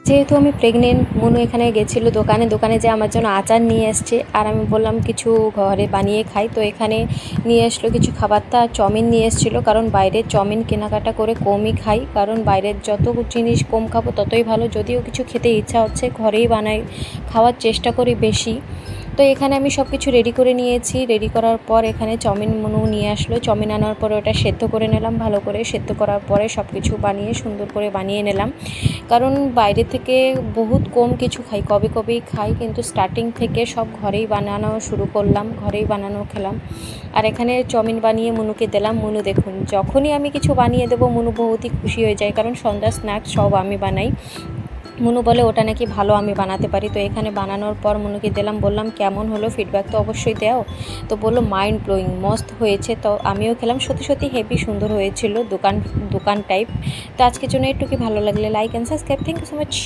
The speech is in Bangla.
যেহেতু আমি প্রেগনেন্ট, মনু এখানে গেছিলো দোকানে যে আমার জন্য আচার নিয়ে এসছে, আর আমি বললাম কিছু ঘরে বানিয়ে খাই। তো এখানে নিয়ে আসলো কিছু খাবারটা, চাউমিন নিয়ে এসেছিলো, কারণ বাইরের চাউমিন কেনাকাটা করে কমই খাই, কারণ বাইরের যত জিনিস কম খাবো ততই ভালো। যদিও কিছু খেতে ইচ্ছা হচ্ছে, ঘরেই বানাই, খাওয়ার চেষ্টা করি বেশি। তো এখানে আমি সব কিছু রেডি করে নিয়েছি। রেডি করার পর এখানে চাউমিন মনু নিয়ে আসলো। চাউমিন আনার পরে ওটা সেদ্ধ করে নিলাম ভালো করে। সেদ্ধ করার পরে সব কিছু বানিয়ে সুন্দর করে বানিয়ে নিলাম, কারণ বাইরে থেকে বহুত কম কিছু খাই, কবেই খাই, কিন্তু স্টার্টিং থেকে সব ঘরেই বানানো শুরু করলাম, ঘরেই বানানো খেলাম। আর এখানে চাউমিন বানিয়ে মনুকে দিলাম। মনু দেখুন, যখনই আমি কিছু বানিয়ে দেবো মনু বহুতই খুশি হয়ে যায়, কারণ সন্ধ্যা স্ন্যাক্স সব আমি বানাই। মনু বলে ওটা নাকি ভালো আমি বানাতে পারি। তো এখানে বানানোর পর মনুকে দিলাম, বললাম কেমন হলো, ফিডব্যাক তো অবশ্যই দাও। তো বললো মাইন্ড ব্লোয়িং, মস্ত হয়েছে। তো আমিও খেলাম, সত্যি হেভি সুন্দর হয়েছিল, দোকান টাইপ। তো আজকের জন্য একটু কি ভালো লাগলে like and subscribe. Thank you so much.